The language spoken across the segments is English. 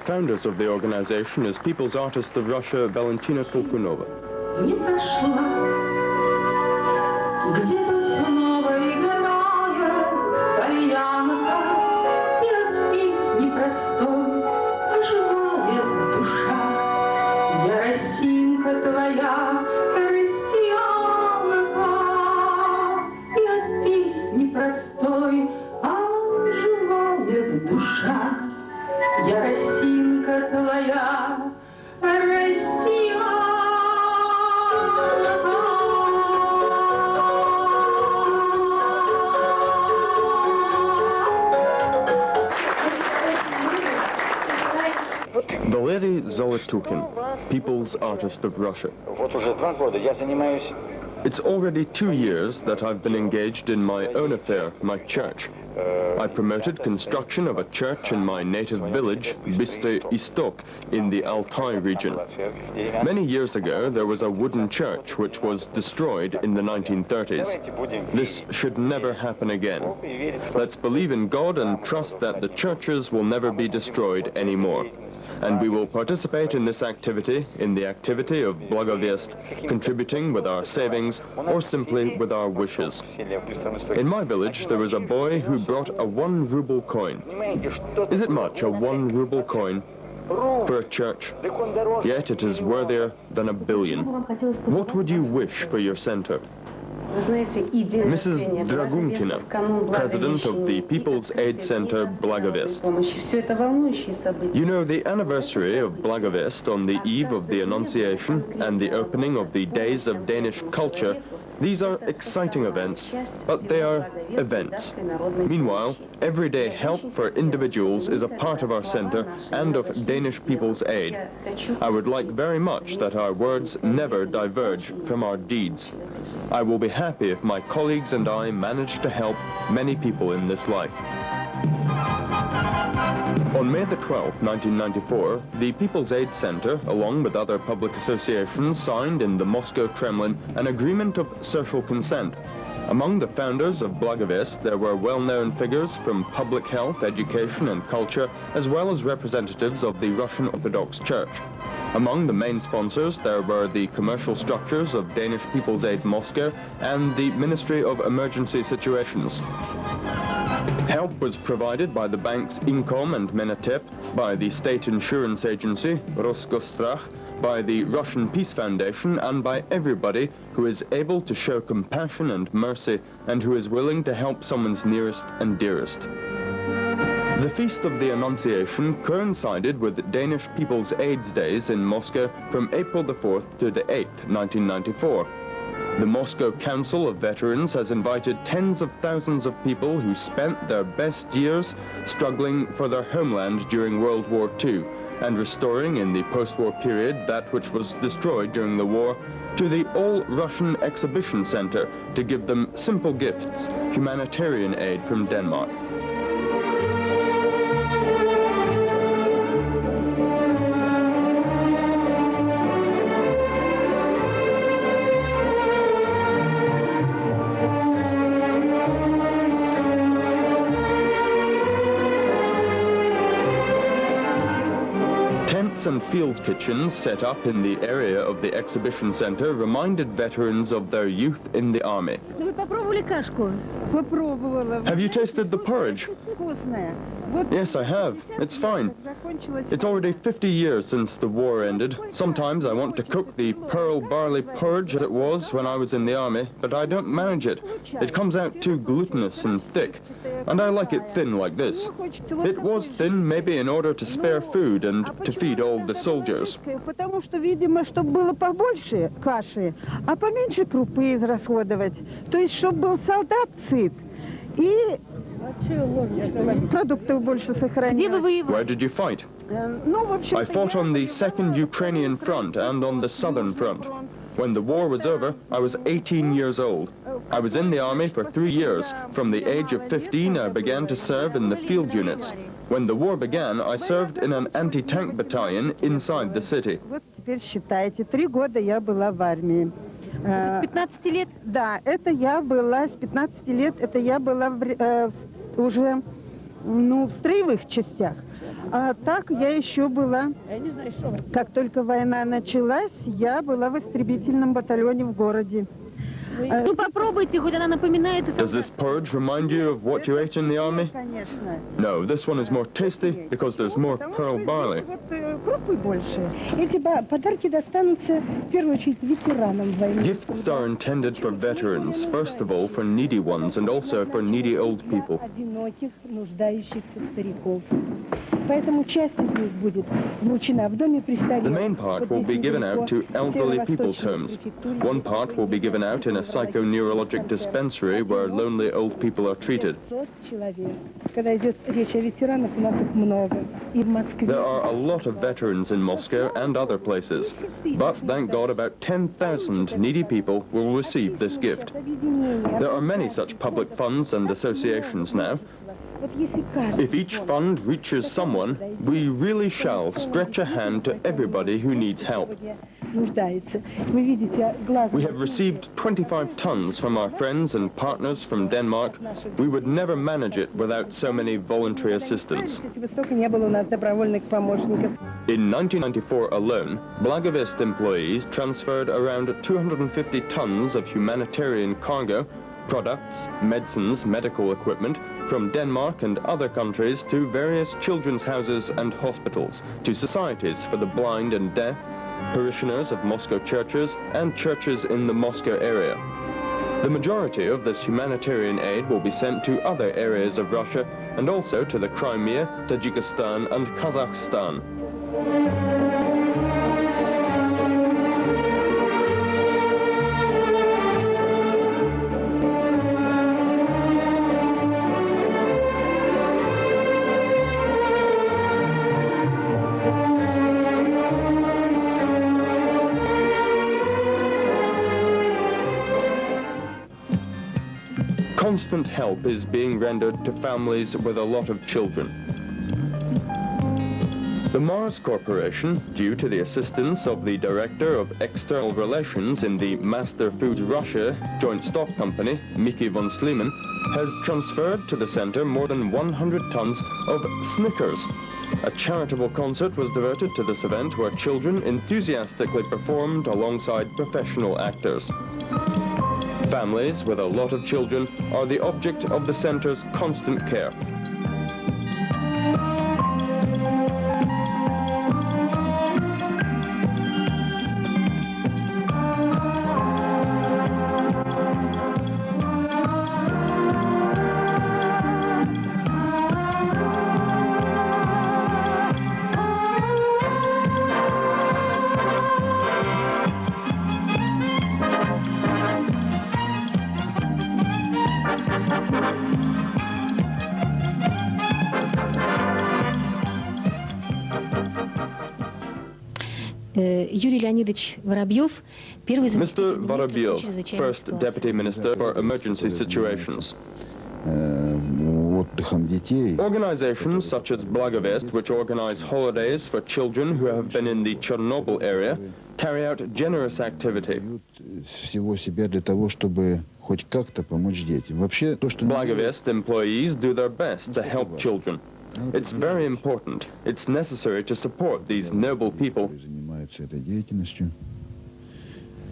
founders of the organization is People's Artists of Russia Valentina Tolkunova. Valery Zolotukin, People's Artist of Russia. It's already 2 years that I've been engaged in my own affair, my church. I promoted construction of a church in my native village, Bystry Istok, in the Altai region. Many years ago, there was a wooden church which was destroyed in the 1930s. This should never happen again. Let's believe in God and trust that the churches will never be destroyed anymore. And we will participate in this activity, in the activity of Blagovest, contributing with our savings or simply with our wishes. In my village, there was a boy who brought a 1 ruble coin. Is it much, a 1 ruble coin? For a church? Yet it is worthier than 1 billion. What would you wish for your center? Mrs. Dragunkina, president of the People's Aid Center Blagovest. You know, the anniversary of Blagovest on the eve of the Annunciation and the opening of the Days of Danish Culture, these are exciting events, but they are events. Meanwhile, everyday help for individuals is a part of our center and of Danish People's Aid. I would like very much that our words never diverge from our deeds. I will be happy if my colleagues and I manage to help many people in this life. On May the 12th, 1994, the People's Aid Center, along with other public associations, signed in the Moscow Kremlin an agreement of social consent. Among the founders of Blagovest, there were well-known figures from public health, education and culture, as well as representatives of the Russian Orthodox Church. Among the main sponsors, there were the commercial structures of Danish People's Aid Moscow and the Ministry of Emergency Situations. Help was provided by the banks Incom and Menatep, by the state insurance agency, Rosgostrach, by the Russian Peace Foundation, and by everybody who is able to show compassion and mercy and who is willing to help someone's nearest and dearest. The Feast of the Annunciation coincided with Danish People's AIDS Days in Moscow from April the 4th to the 8th, 1994. The Moscow Council of Veterans has invited tens of thousands of people who spent their best years struggling for their homeland during World War II and restoring in the post-war period that which was destroyed during the war, to the All-Russian Exhibition Center to give them simple gifts, humanitarian aid from Denmark. Tents and field kitchens set up in the area of the exhibition center reminded veterans of their youth in the army. Have you tasted the porridge? Yes, I have. It's fine. It's already 50 years since the war ended. Sometimes I want to cook the pearl barley porridge as it was when I was in the army, but I don't manage it. It comes out too glutinous and thick, and I like it thin like this. It was thin maybe in order to spare food and to feed all the soldiers. Потому что, видимо, чтобы было побольше каши, а поменьше крупы израсходовать. То есть, чтобы был солдат сыт и продуктов больше сохранять. Where did you fight? I fought on the 2nd Ukrainian Front and on the Southern Front. When the war was over, I was 18 years old. I was in the army for 3 years. From the age of 15, I began to serve in the field units. When the war began, I served in an anti-tank battalion inside the city. Вот теперь считайте, 3 года я была в армии. 15 лет? Да, это я была, с 15 лет, это я была уже, в строевых частях. А так я еще была, как только война началась, я была в истребительном батальоне в городе. Ну попробуйте, хоть она напоминает... Does this porridge remind you of what you ate in the army? Конечно. No, this one is more tasty because there's more pearl barley. Вот крупы больше. Эти подарки достанутся в первую очередь ветеранам войны. Gifts are intended for veterans, first of all for needy ones and also for needy old people. Одиноких, нуждающихся стариков. Поэтому часть из них будет вручена в доме престарелых. The main part will be given out to elderly people's homes. One part will be given out in a psychoneurologic dispensary where lonely old people are treated. 500 человек. Когда идет речь о ветеранах, у нас их много. И в Москве. There are a lot of veterans in Moscow and other places, but thank God about 10,000 needy people will receive this gift. There are many such public funds and associations now. Вот если каждый If each fund reaches someone, we really shall stretch a hand to everybody who needs help. нуждается. Вы видите, глаз. We have received 25 tons from our friends and partners from Denmark. We would never manage it without so many voluntary assistants. Если бы столько не было у нас добровольных помощников. In 1994 alone, Blagovest employees transferred around 250 tons of humanitarian cargo, products, medicines, medical equipment from Denmark and other countries to various children's houses and hospitals, to societies for the blind and deaf, parishioners of Moscow churches, and churches in the Moscow area. The majority of this humanitarian aid will be sent to other areas of Russia and also to the Crimea, Tajikistan and Kazakhstan. Constant help is being rendered to families with a lot of children. The Mars Corporation, due to the assistance of the Director of External Relations in the Master Foods Russia joint stock company, Mickey von Sleeman, has transferred to the center more than 100 tons of Snickers. A charitable concert was devoted to this event where children enthusiastically performed alongside professional actors. Families with a lot of children are the object of the center's constant care. Юрий Леонидович Воробьев, первый заместитель Mr. министра по Vorobyov, чрезвычайным First ситуациям. Deputy Minister for Emergency Situations. Отдыхом детей. Organizations such as Blagovest, which organize holidays for children who have been in the Chernobyl area, carry out generous activity. Всего себя для того, чтобы хоть как-то помочь детям. Вообще, то, что... Blagovest employees do their best to help children. It's very important. It's necessary to support these noble people. Занимаются этой деятельностью.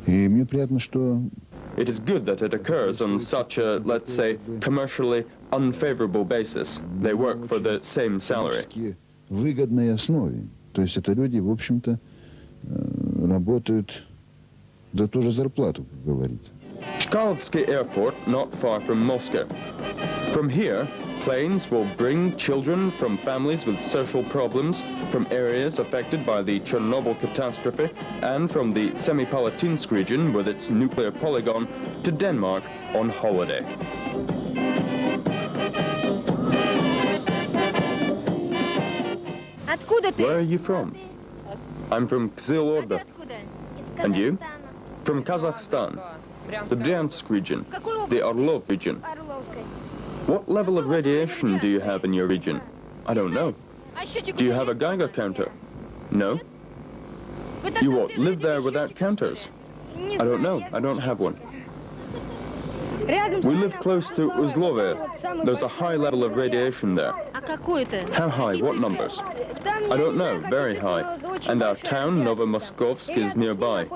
И мне приятно, что... It is good that it occurs on such a, let's say, commercially unfavorable basis. They work for the same salary. Выгодной основе. То есть это люди, в общем-то, работают за ту же зарплату, как говорится. Chkalovsky Airport, not far from Moscow. From here, planes will bring children from families with social problems, from areas affected by the Chernobyl catastrophe, and from the Semipalatinsk region with its nuclear polygon, to Denmark on holiday. Откуда ты? Where are you from? I'm from Kzyl-Orda. Откуда? And you? From Kazakhstan, the Bryansk region, the Orlov region. Орловской. What level of radiation do you have in your region? I don't know. А счетчик Do you у тебя have a есть? Geiger counter? No? Вы так You там what, держите live there счетчик, without что ли? counters? Не I don't знаю, know. я I don't have one. We live close to Uzlove. There's a high level of radiation there. А какой это? How high? What numbers? I don't know. Very high. And our town, Novomoskovsk, is nearby.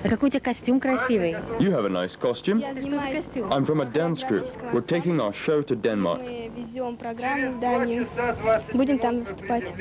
А какой у тебя костюм красивый? You have a nice costume. Что за костюм? I'm from a dance group. We're taking our show to Denmark. Мы везем программу в Данию. Будем там выступать.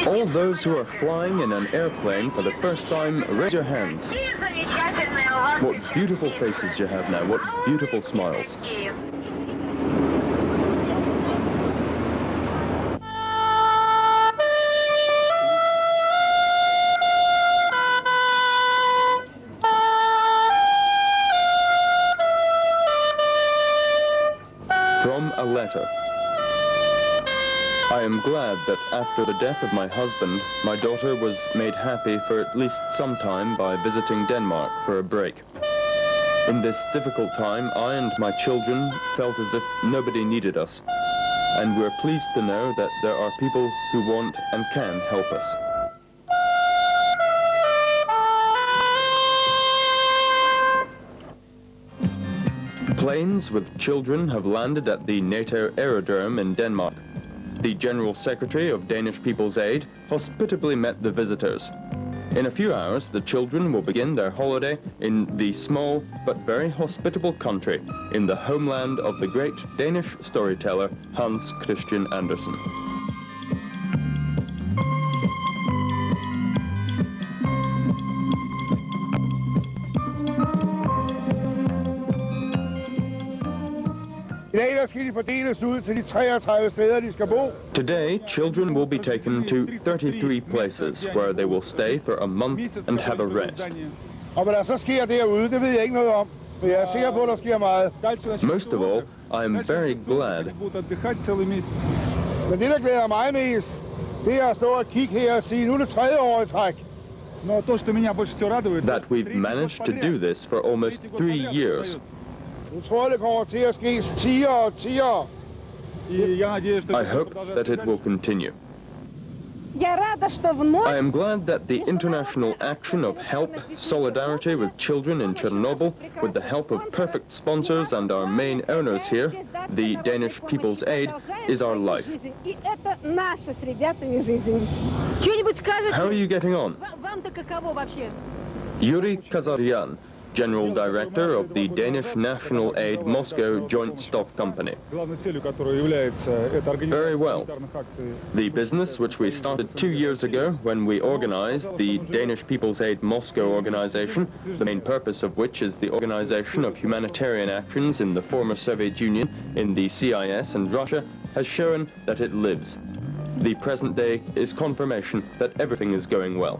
All those who are flying in an airplane for the first time, raise your hands. What beautiful faces you have now. What beautiful smiles. From a letter. I am glad that after the death of my husband, my daughter was made happy for at least some time by visiting Denmark for a break. In this difficult time, I and my children felt as if nobody needed us, and we're pleased to know that there are people who want and can help us. Planes with children have landed at the NATO aerodrome in Denmark. The General Secretary of Danish People's Aid hospitably met the visitors. In a few hours, the children will begin their holiday in the small but very hospitable country in the homeland of the great Danish storyteller Hans Christian Andersen. Today, children will be taken to 33 places where they will stay for a month and have a rest. Most of all, I am very glad that we've managed to do this for almost 3 years. I hope that it will continue. I am glad that the international action of help, solidarity with children in Chernobyl, with the help of perfect sponsors and our main owners here, the Danish People's Aid, is our life. Что-нибудь скажете? How are you getting on? Вам-то каково вообще? Yuri Kazaryan, General Director of the Danish National Aid Moscow Joint Stock Company. Very well. The business which we started 2 years ago when we organized the Danish People's Aid Moscow organization, the main purpose of which is the organization of humanitarian actions in the former Soviet Union, in the CIS and Russia, has shown that it lives. The present day is confirmation that everything is going well.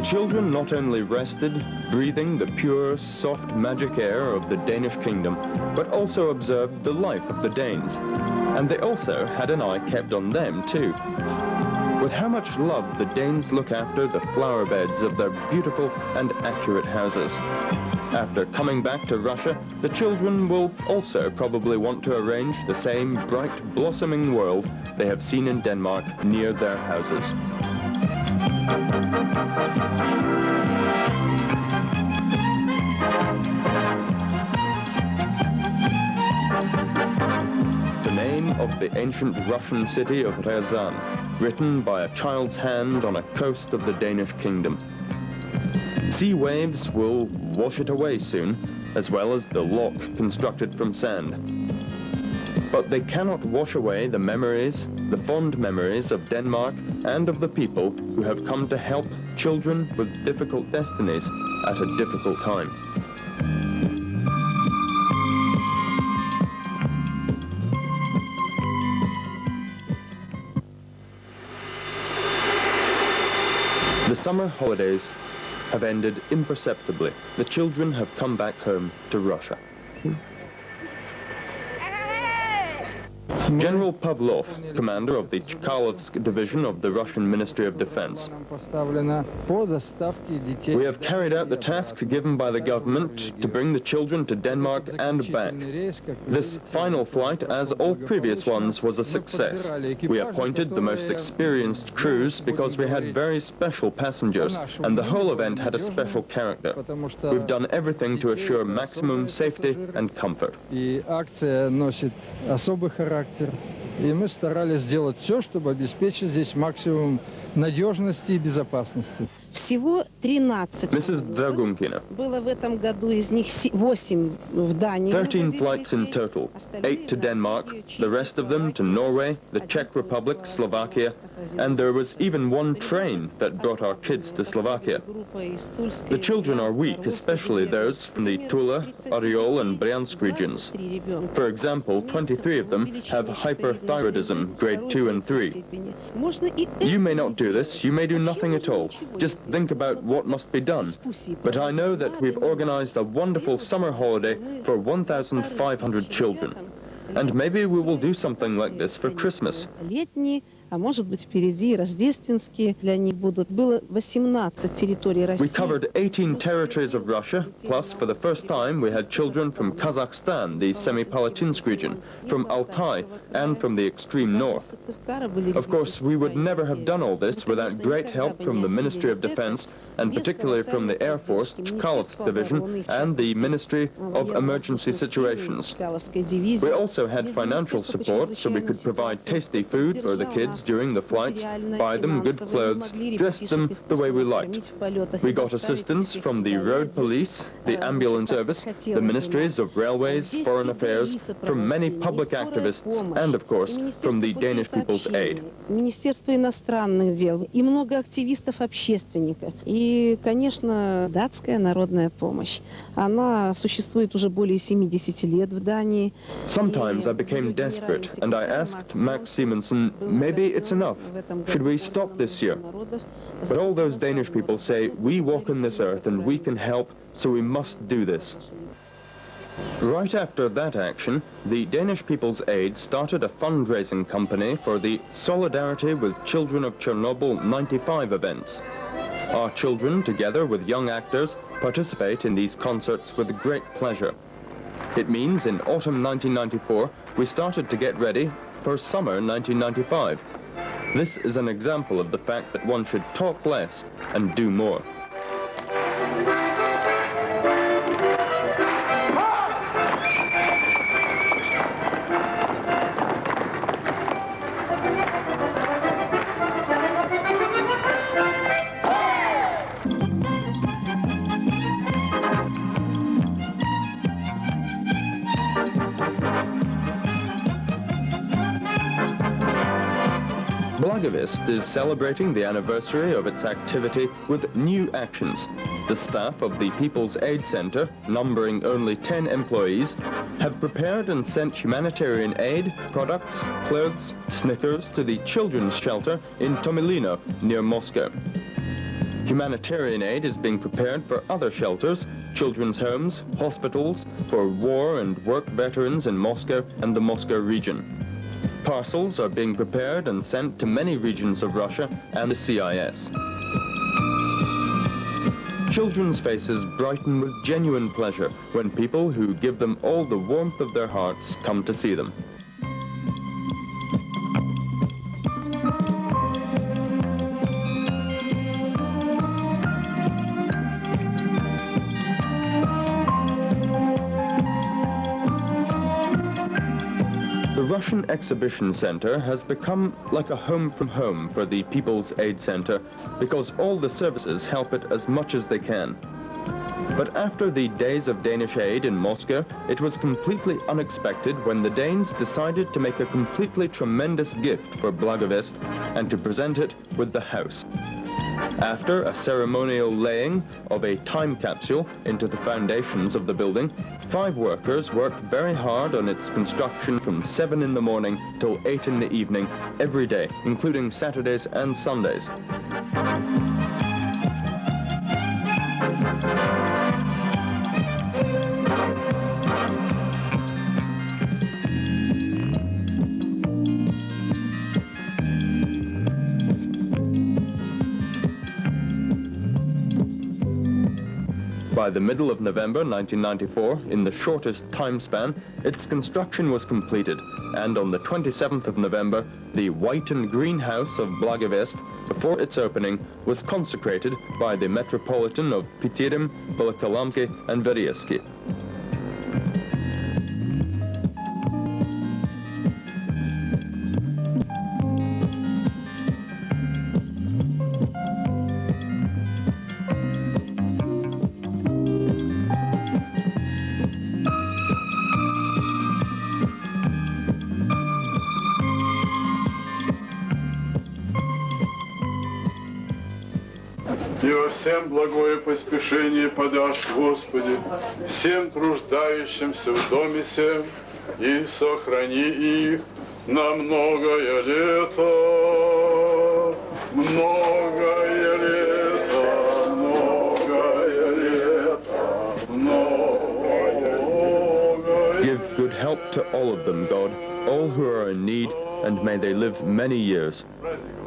children not only rested, breathing the pure, soft, magic air of the Danish kingdom, but also observed the life of the Danes. And they also had an eye kept on them, too. With how much love the Danes look after the flower beds of their beautiful and accurate houses. After coming back to Russia, the children will also probably want to arrange the same bright, blossoming world they have seen in Denmark near their houses. The name of the ancient Russian city of Ryazan, written by a child's hand on a coast of the Danish kingdom. Sea waves will wash it away soon, as well as the lock constructed from sand. But they cannot wash away the memories, the fond memories of Denmark and of the people who have come to help children with difficult destinies at a difficult time. The summer holidays have ended imperceptibly. The children have come back home to Russia. General Pavlov, commander of the Chkalovsk division of the Russian Ministry of Defense. We have carried out the task given by the government to bring the children to Denmark and back. This final flight, as all previous ones, was a success. We appointed the most experienced crews because we had very special passengers, and the whole event had a special character. We've done everything to assure maximum safety and comfort. И мы старались сделать все, чтобы обеспечить здесь максимум надежности и безопасности. Всего 13 было в этом году, из них 8 в Дании. 13 flights in total, 8 to Denmark, the rest of them to Norway, the Czech Republic, Slovakia, and there was even one train that brought our kids to Slovakia. The children are weak, especially those from the Tula, Oryol and Bryansk regions. For example, 23 of them have hyperthyroidism, grade 2 and 3. You may not do this, you may do nothing at all. Just think about what must be done. But I know that we've organized a wonderful summer holiday for 1,500 children. And maybe we will do something like this for Christmas. А может быть, впереди рождественские для них будут. Было 18 территорий России. We covered 18 territories of Russia, plus for the first time we had children from Kazakhstan, the Semipalatinsk region, from Altai, and from the extreme north. Of course, we would never have done all this without great help from the Ministry of Defense, and particularly from the Air Force, Chkalovsk Division, and the Ministry of Emergency Situations. We also had financial support, so we could provide tasty food for the kids during the flights, buy them good clothes, dress them the way we liked. We got assistance from the road police, the ambulance service, the ministries of railways, foreign affairs, from many public activists, and of course, from the Danish People's Aid. Министерство иностранных дел и много активистов-общественников. И, конечно, датская народная помощь. Она существует уже более 70 лет в Дании. Sometimes I became desperate, and I asked Max Simonsen, maybe it's enough. Should we stop this year? But all those Danish people say, we walk on this earth and we can help, so we must do this. Right after that action, the Danish People's Aid started a fundraising company for the Solidarity with Children of Chernobyl 95 events. Our children, together with young actors, participate in these concerts with great pleasure. It means in autumn 1994, we started to get ready for summer 1995. This is an example of the fact that one should talk less and do more. Blagovist is celebrating the anniversary of its activity with new actions. The staff of the People's Aid Center, numbering only 10 employees, have prepared and sent humanitarian aid, products, clothes, Snickers to the children's shelter in Tomilino, near Moscow. Humanitarian aid is being prepared for other shelters, children's homes, hospitals, for war and work veterans in Moscow and the Moscow region. Parcels are being prepared and sent to many regions of Russia and the CIS. Children's faces brighten with genuine pleasure when people who give them all the warmth of their hearts come to see them. The Russian Exhibition Center has become like a home from home for the People's Aid Center because all the services help it as much as they can. But after the days of Danish aid in Moscow, it was completely unexpected when the Danes decided to make a completely tremendous gift for Blagovest and to present it with the house. After a ceremonial laying of a time capsule into the foundations of the building, 5 workers worked very hard on its construction from 7 in the morning till 8 in the evening every day, including Saturdays and Sundays. By the middle of November 1994, in the shortest time span, its construction was completed, and on the 27th of November, the white and green house of Blagovest, before its opening, was consecrated by the Metropolitan of Pitirim, Volokоламский, and Veryevsky. И во всем благое поспешение подашь, Господи, всем труждающимся в доме сем, и сохрани их на многое лето, многое лето, многое лето, многое. Give good help to all of them, God, all who are in need, and may they live many years.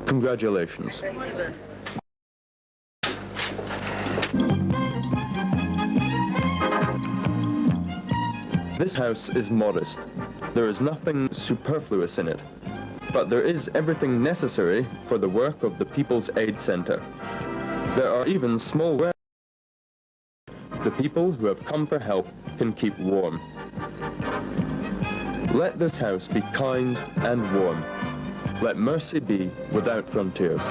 Congratulations. This house is modest. There is nothing superfluous in it, but there is everything necessary for the work of the People's Aid Center. There are even small warehouses. The people who have come for help can keep warm. Let this house be kind and warm. Let mercy be without frontiers.